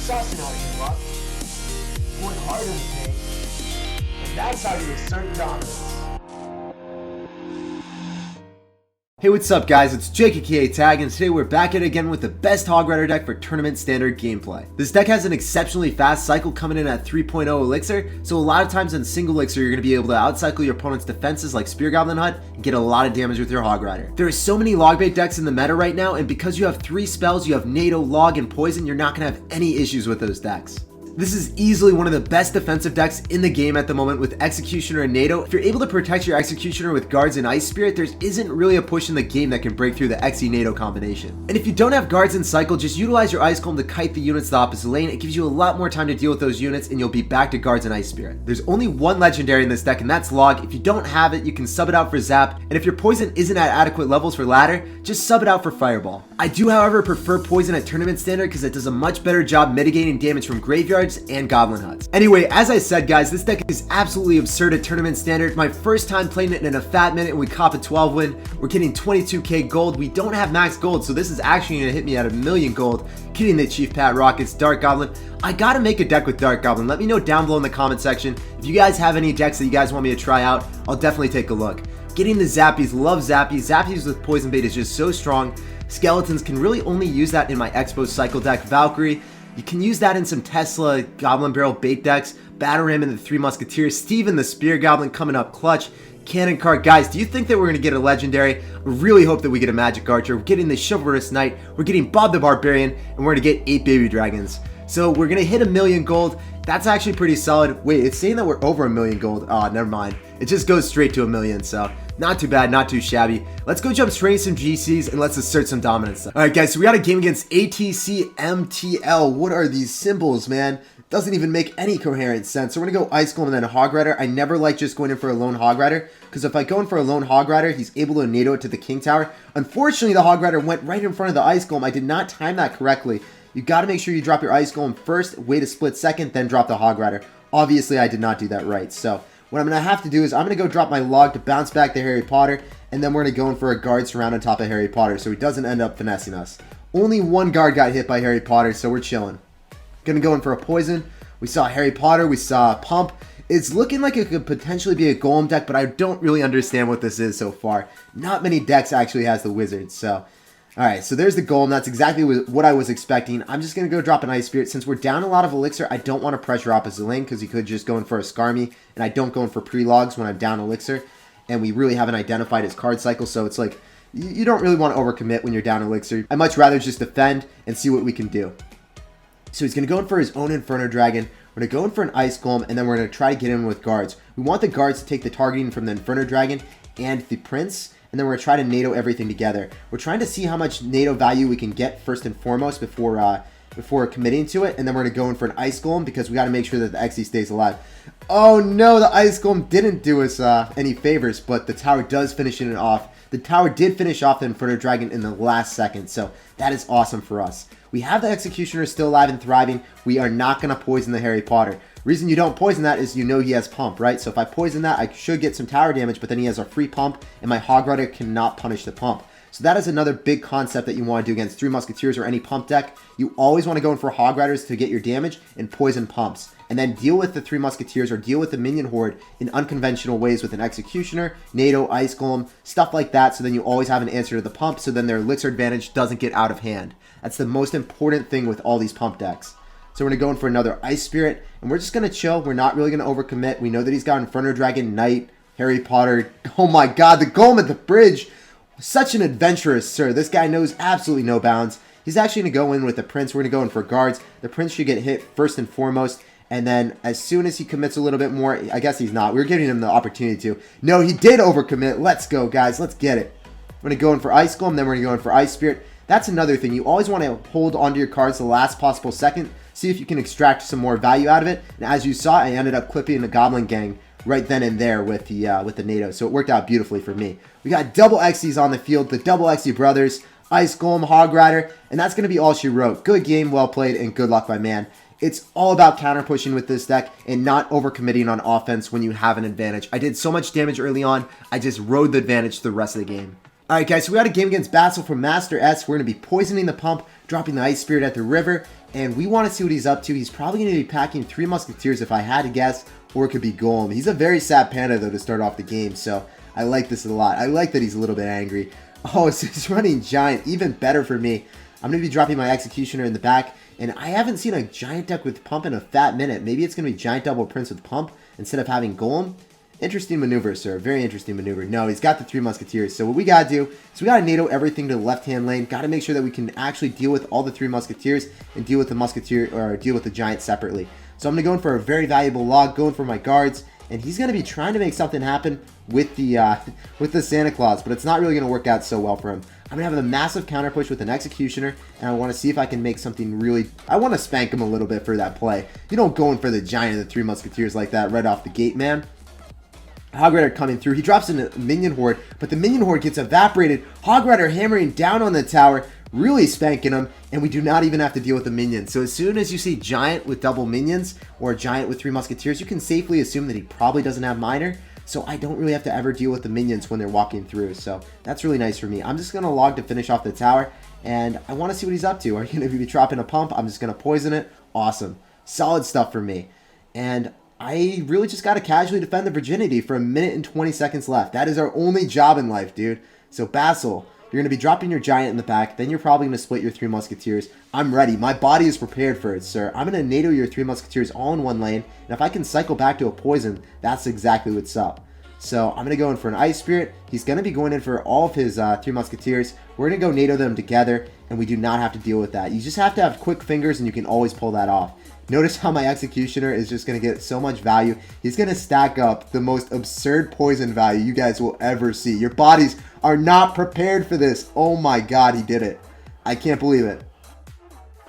sussing out your luck, going hard in the paint, and that's how you assert dominance. Hey, what's up guys, it's SirTagCR, and today we're back at it again with the best Hog Rider deck for tournament standard gameplay. This deck has an exceptionally fast cycle coming in at 3.0 elixir, so a lot of times in single elixir you're going to be able to outcycle your opponent's defenses like Spear Goblin Hut and get a lot of damage with your Hog Rider. There are so many log bait decks in the meta right now, and because you have 3 spells, you have NATO, Log, and Poison, you're not going to have any issues with those decks. This is easily one of the best defensive decks in the game at the moment with Executioner and NATO. If you're able to protect your Executioner with Guards and Ice Spirit, there isn't really a push in the game that can break through the Exe NATO combination. And if you don't have Guards in cycle, just utilize your Ice Golem to kite the units to the opposite lane. It gives you a lot more time to deal with those units and you'll be back to Guards and Ice Spirit. There's only one legendary in this deck and that's Log. If you don't have it, you can sub it out for Zap, and if your Poison isn't at adequate levels for Ladder, just sub it out for Fireball. I do however prefer Poison at tournament standard because it does a much better job mitigating damage from graveyards and Goblin Huts. Anyway, as I said guys, this deck is absolutely absurd at tournament standard. My first time playing it in a fat minute and we cop a 12 win. We're getting 22k gold. We don't have max gold, so this is actually going to hit me at 1,000,000 gold. Getting the Chief Pat Rockets, Dark Goblin. I gotta make a deck with Dark Goblin. Let me know down below in the comment section. If you guys have any decks that you guys want me to try out, I'll definitely take a look. Getting the Zappies, love Zappies. Zappies with Poison Bait is just so strong. Skeletons can really only use that in my Expo cycle deck. Valkyrie, you can use that in some Tesla Goblin Barrel bait decks. Battle Ram in the 3 Musketeers. Steven the Spear Goblin coming up clutch. Cannon Card. Guys, do you think that we're going to get a legendary? I really hope that we get a Magic Archer. We're getting the Chivalrous Knight. We're getting Bob the Barbarian. And we're going to get 8 Baby Dragons. So we're going to hit 1,000,000 gold. That's actually pretty solid. Wait, it's saying that we're over 1,000,000 gold. Oh, never mind. It just goes straight to 1,000,000. So not too bad, not too shabby. Let's go jump straight into some GCs and let's assert some dominance. Alright guys, so we got a game against ATCMTL. What are these symbols, man? Doesn't even make any coherent sense. So we're going to go Ice Golem and then a Hog Rider. I never like just going in for a lone Hog Rider, because if I go in for a lone Hog Rider, he's able to NATO it to the King Tower. Unfortunately, the Hog Rider went right in front of the Ice Golem. I did not time that correctly. You got to make sure you drop your Ice Golem first, wait a split second, then drop the Hog Rider. Obviously, I did not do that right. So what I'm going to have to do is I'm going to go drop my Log to bounce back the Harry Potter, and then we're going to go in for a Guard Surround on top of Harry Potter so he doesn't end up finessing us. Only one guard got hit by Harry Potter, so we're chilling. Going to go in for a Poison. We saw Harry Potter, we saw Pump. It's looking like it could potentially be a Golem deck, but I don't really understand what this is so far. Not many decks actually has the Wizard, so... Alright, so there's the Golem. That's exactly what I was expecting. I'm just going to go drop an Ice Spirit. Since we're down a lot of Elixir, I don't want to pressure opposite lane because he could just go in for a Skarmy, and I don't go in for pre-logs when I'm down Elixir, and we really haven't identified his card cycle, so it's like, you don't really want to overcommit when you're down Elixir. I'd much rather just defend and see what we can do. So he's going to go in for his own Inferno Dragon. We're going to go in for an Ice Golem, and then we're going to try to get in with Guards. We want the Guards to take the targeting from the Inferno Dragon and the Prince, and then we're going to try to NATO everything together. We're trying to see how much NATO value we can get first and foremost before committing to it, and then we're going to go in for an Ice Golem because we got to make sure that the Xe stays alive. Oh no, the Ice Golem didn't do us any favors, but the tower does finish it off. The tower did finish off the Inferno Dragon in the last second, so that is awesome for us. We have the Executioner still alive and thriving. We are not going to poison the Harry Potter. Reason you don't poison that is you know he has Pump, right? So if I poison that, I should get some tower damage, but then he has a free Pump, and my Hog Rider cannot punish the Pump. So that is another big concept that you want to do against 3 Musketeers or any Pump deck. You always want to go in for Hog Riders to get your damage and poison Pumps. And then deal with the 3 Musketeers or deal with the Minion Horde in unconventional ways with an Executioner, NATO, Ice Golem, stuff like that, so then you always have an answer to the Pump, so then their Elixir advantage doesn't get out of hand. That's the most important thing with all these Pump decks. So we're going to go in for another Ice Spirit, and we're just going to chill. We're not really going to overcommit. We know that he's got Inferno Dragon, Knight, Harry Potter. Oh my god, the Golem at the bridge! Such an adventurous sir. This guy knows absolutely no bounds. He's actually going to go in with the Prince. We're going to go in for Guards. The Prince should get hit first and foremost. And then as soon as he commits a little bit more, I guess he's not. We're giving him the opportunity to. No, he did overcommit. Let's go, guys. Let's get it. We're going to go in for Ice Golem. Then we're going to go in for Ice Spirit. That's another thing. You always want to hold onto your cards the last possible second. See if you can extract some more value out of it. And as you saw, I ended up clipping the Goblin Gang right then and there with the NATO. So it worked out beautifully for me. We got double Xes on the field. The double Xe brothers. Ice Golem, Hog Rider. And that's going to be all she wrote. Good game, well played, and good luck, my man. It's all about counter pushing with this deck and not overcommitting on offense when you have an advantage. I did so much damage early on, I just rode the advantage the rest of the game. Alright guys, so we got a game against Basil from Master S. We're going to be poisoning the Pump, dropping the Ice Spirit at the river. and we want to see what he's up to. He's probably going to be packing 3 Musketeers if I had to guess, or it could be Golem. He's a very sad panda though to start off the game, so I like this a lot. I like that he's a little bit angry. Oh, so he's running Giant, even better for me. I'm going to be dropping my Executioner in the back, and I haven't seen a Giant deck with Pump in a fat minute. Maybe it's going to be Giant Double Prince with Pump instead of having Golem. Interesting maneuver, sir. Very interesting maneuver. No, he's got the 3 Musketeers. So what we got to do is we got to NATO everything to the left-hand lane. Got to make sure that we can actually deal with all the 3 Musketeers and deal with the Musketeer, or deal with the Giant separately. So I'm going to go in for a very valuable log, going for my guards, and he's going to be trying to make something happen with the Santa Claus, but it's not really going to work out so well for him. I'm going to have a massive counter push with an Executioner, and I want to see if I can make something really... I want to spank him a little bit for that play. You don't go in for the Giant and the 3 Musketeers like that right off the gate, man. Hog Rider coming through. He drops in a Minion Horde, but the Minion Horde gets evaporated. Hog Rider hammering down on the tower, really spanking him, and we do not even have to deal with the minions. So as soon as you see Giant with double minions, or Giant with 3 Musketeers, you can safely assume that he probably doesn't have Miner. So I don't really have to ever deal with the minions when they're walking through. So that's really nice for me. I'm just going to log to finish off the tower, and I want to see what he's up to. Are you going to be dropping a pump? I'm just going to poison it. Awesome. Solid stuff for me. And I really just got to casually defend the virginity for 1 minute and 20 seconds left. That is our only job in life, dude. So Basil, you're going to be dropping your Giant in the back. Then you're probably going to split your 3 Musketeers. I'm ready. My body is prepared for it, sir. I'm going to NATO your 3 Musketeers all in one lane. And if I can cycle back to a poison, that's exactly what's up. So I'm going to go in for an Ice Spirit. He's going to be going in for all of his 3 Musketeers. We're going to go NATO them together, and we do not have to deal with that. You just have to have quick fingers, and you can always pull that off. Notice how my Executioner is just going to get so much value. He's going to stack up the most absurd poison value you guys will ever see. Your bodies are not prepared for this. Oh my god, he did it. I can't believe it.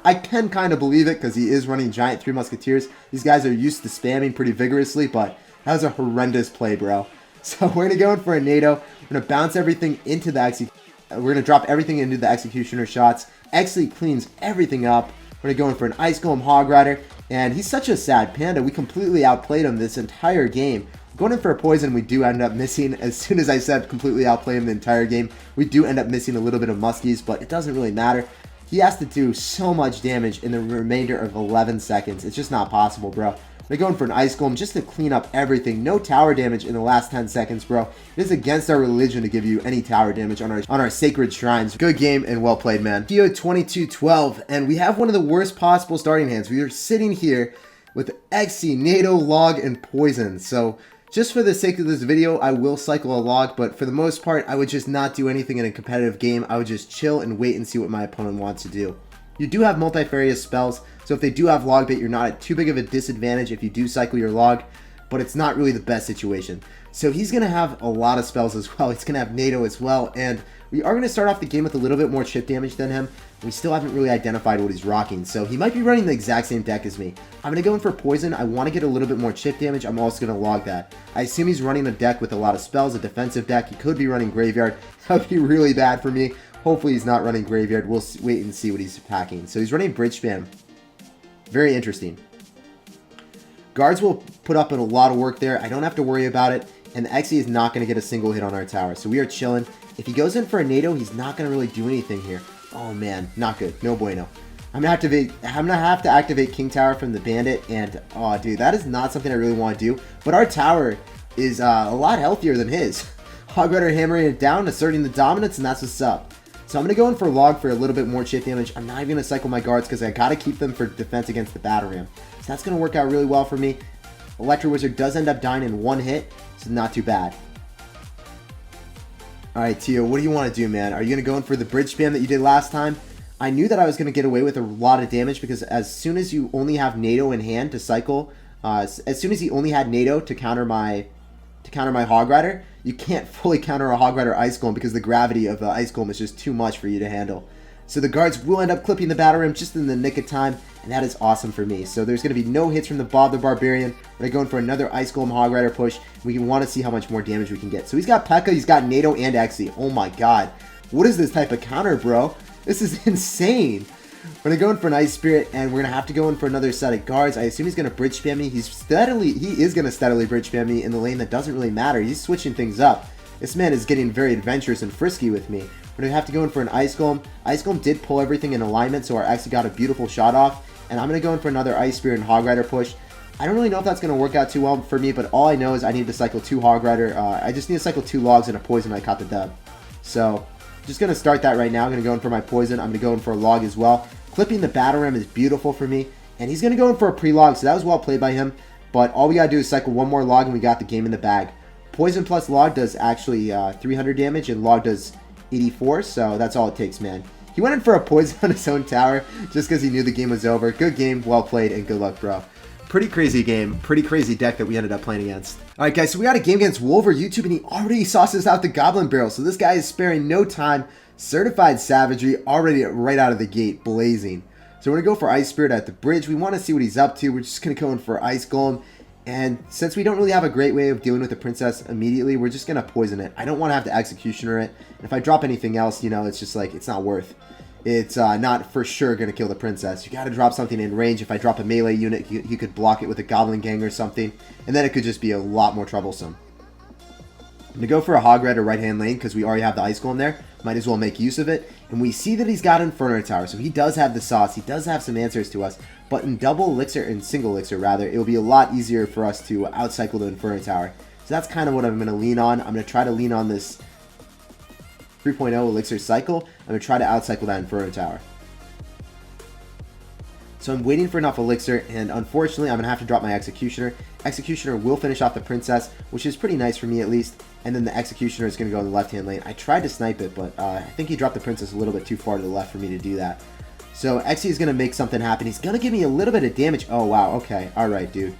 I can kind of believe it because he is running Giant 3 Musketeers. These guys are used to spamming pretty vigorously, but that was a horrendous play, bro. So we're going to go in for a NATO. We're going to bounce everything into the Executioner. We're going to drop everything into the Executioner shots. Exley cleans everything up. We're going to go in for an Ice Golem Hog Rider, and he's such a sad panda. We completely outplayed him this entire game. Going in for a poison, we do end up missing. As soon as I said completely outplay him the entire game, we do end up missing a little bit of muskies, but it doesn't really matter. He has to do so much damage in the remainder of 11 seconds. It's just not possible, bro. We're going for an Ice Golem just to clean up everything. No tower damage in the last 10 seconds, bro. It is against our religion to give you any tower damage on our sacred shrines. Good game and well played, man. Theo 2212, and we have one of the worst possible starting hands. We are sitting here with Xe, NATO, Log, and Poison. So just for the sake of this video, I will cycle a Log, but for the most part, I would just not do anything in a competitive game. I would just chill and wait and see what my opponent wants to do. You do have multifarious spells, so if they do have Log Bait, you're not at too big of a disadvantage if you do cycle your Log, but it's not really the best situation. So he's going to have a lot of spells as well. He's going to have NATO as well, and we are going to start off the game with a little bit more chip damage than him. We still haven't really identified what he's rocking, so he might be running the exact same deck as me. I'm going to go in for Poison. I want to get a little bit more chip damage. I'm also going to log that. I assume he's running a deck with a lot of spells, a defensive deck. He could be running Graveyard. That would be really bad for me. Hopefully he's not running Graveyard. We'll wait and see what he's packing. So he's running Bridge Spam. Very interesting. Guards will put up in a lot of work there. I don't have to worry about it. And the Xe is not going to get a single hit on our tower. So we are chilling. If he goes in for a NATO, he's not going to really do anything here. Oh man, not good. No bueno. I'm going to have to activate King Tower from the Bandit. And, oh dude, that is not something I really want to do. But our tower is a lot healthier than his. Hog Rider hammering it down, asserting the dominance, and that's what's up. So I'm going to go in for Log for a little bit more chip damage. I'm not even going to cycle my guards because I got to keep them for defense against the Battle Ram. So that's going to work out really well for me. Electro Wizard does end up dying in one hit, so not too bad. Alright, Tio, what do you want to do, man? Are you going to go in for the bridge spam that you did last time? I knew that I was going to get away with a lot of damage because as soon as you only have NATO in hand to cycle, as soon as he only had NATO to counter my Hog Rider, you can't fully counter a Hog Rider Ice Golem because the gravity of the Ice Golem is just too much for you to handle. So the guards will end up clipping the Battle Ram just in the nick of time, and that is awesome for me. So there's going to be no hits from the Bob the Barbarian. We're going for another Ice Golem Hog Rider push. We want to see how much more damage we can get. So he's got P.E.K.K.A, he's got NATO and Xe. Oh my god. What is this type of counter, bro? This is insane. We're going to go in for an Ice Spirit, and we're going to have to go in for another set of guards. I assume he's going to bridge spam me. He is going to steadily bridge spam me in the lane that doesn't really matter. He's switching things up. This man is getting very adventurous and frisky with me. We're going to have to go in for an Ice Golem. Ice Golem did pull everything in alignment, so our Xe got a beautiful shot off. and I'm going to go in for another Ice Spirit and Hog Rider push. I don't really know if that's going to work out too well for me, but all I know is I need to cycle 2 Hog Rider. I just need to cycle 2 logs and a poison. I caught the dub. So, just going to start that right now. I'm going to go in for my poison. I'm going to go in for a log as well. Clipping the Battle Ram is beautiful for me, and he's going to go in for a pre-log, so that was well played by him. But all we got to do is cycle 1 more log, and we got the game in the bag. Poison plus log does actually 300 damage, and log does 84, so that's all it takes, man. He went in for a poison on his own tower just because he knew the game was over. Good game, well played, and good luck, bro. Pretty crazy game, pretty crazy deck that we ended up playing against. Alright guys, so we got a game against Wolver YouTube, and he already sauces out the Goblin Barrel, so this guy is sparing no time. Certified Savagery already right out of the gate, blazing. So we're going to go for Ice Spirit at the bridge. We want to see what he's up to. We're just going to go in for Ice Golem. And since we don't really have a great way of dealing with the Princess immediately, we're just going to poison it. I don't want to have to Executioner it. And if I drop anything else, you know, it's just like, it's not worth. It's not for sure going to kill the Princess. You got to drop something in range. If I drop a melee unit, he could block it with a Goblin Gang or something. And then it could just be a lot more troublesome. I'm going to go for a Hog Rider right-hand lane because we already have the Ice Golem there. Might as well make use of it. And we see that he's got Inferno Tower, so he does have the sauce. He does have some answers to us. But in double elixir, and single elixir rather, it will be a lot easier for us to outcycle the Inferno Tower. So that's kind of what I'm going to lean on. I'm going to try to lean on this 3.0 elixir cycle. I'm going to try to outcycle that Inferno Tower. So I'm waiting for enough elixir, and unfortunately I'm going to have to drop my Executioner. Executioner will finish off the Princess, which is pretty nice for me at least. And then the Executioner is going to go in the left-hand lane. I tried to snipe it, but I think he dropped the Princess a little bit too far to the left for me to do that. So Exy is going to make something happen. He's going to give me a little bit of damage. Oh, wow. Okay. All right, dude.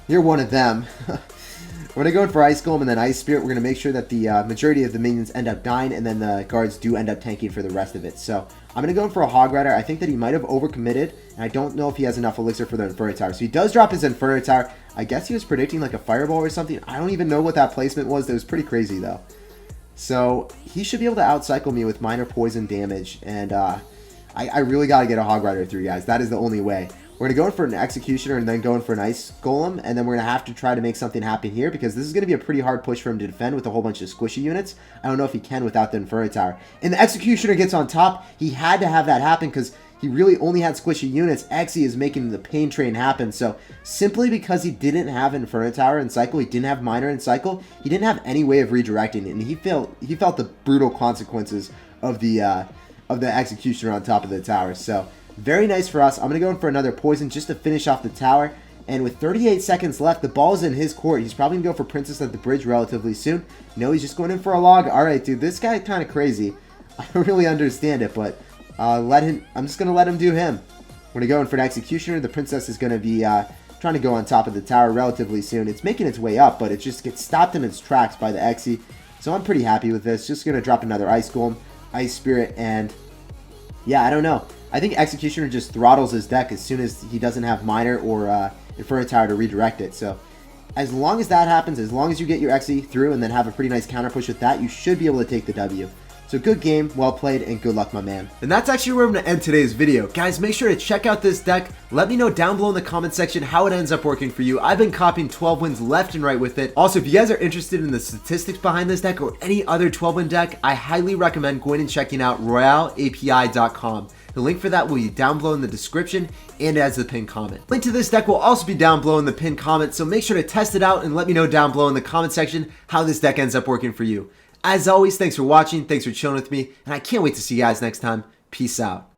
You're one of them. We're going to go in for Ice Golem and then Ice Spirit. We're going to make sure that the majority of the minions end up dying, and then the guards do end up tanking for the rest of it. So I'm going to go in for a Hog Rider. I think that he might have overcommitted, and I don't know if he has enough elixir for the Inferno Tower. So he does drop his Inferno Tower. I guess he was predicting like a Fireball or something. I don't even know what that placement was. That was pretty crazy, though. So he should be able to outcycle me with minor poison damage, and I really got to get a Hog Rider through, guys. That is the only way. We're going to go in for an Executioner and then go in for an Ice Golem, and then we're going to have to try to make something happen here because this is going to be a pretty hard push for him to defend with a whole bunch of squishy units. I don't know if he can without the Inferno Tower. And the Executioner gets on top. He had to have that happen because he really only had squishy units. Exy is making the pain train happen. So simply because he didn't have Inferno Tower in cycle, he didn't have Minor in cycle, he didn't have any way of redirecting it, and he felt the brutal consequences of the Executioner on top of the tower. So very nice for us. I'm going to go in for another poison just to finish off the tower. And with 38 seconds left, the ball's in his court. He's probably going to go for Princess at the bridge relatively soon. No, he's just going in for a log. All right, dude, this guy's kind of crazy. I don't really understand it, but I'm just going to let him do him. We're going to go in for an Executioner. The Princess is going to be trying to go on top of the tower relatively soon. It's making its way up, but it just gets stopped in its tracks by the Exy. So I'm pretty happy with this. Just going to drop another Ice Golem, Ice Spirit, and yeah, I don't know. I think Executioner just throttles his deck as soon as he doesn't have Minor or Inferno Tower to redirect it. So as long as that happens, as long as you get your Exy through and then have a pretty nice counter push with that, you should be able to take the W. So good game, well played, and good luck, my man. And that's actually where I'm going to end today's video. Guys, make sure to check out this deck. Let me know down below in the comment section how it ends up working for you. I've been copying 12 wins left and right with it. Also, if you guys are interested in the statistics behind this deck or any other 12-win deck, I highly recommend going and checking out RoyaleAPI.com. The link for that will be down below in the description and as the pinned comment. Link to this deck will also be down below in the pinned comment, so make sure to test it out and let me know down below in the comment section how this deck ends up working for you. As always, thanks for watching, thanks for chilling with me, and I can't wait to see you guys next time. Peace out.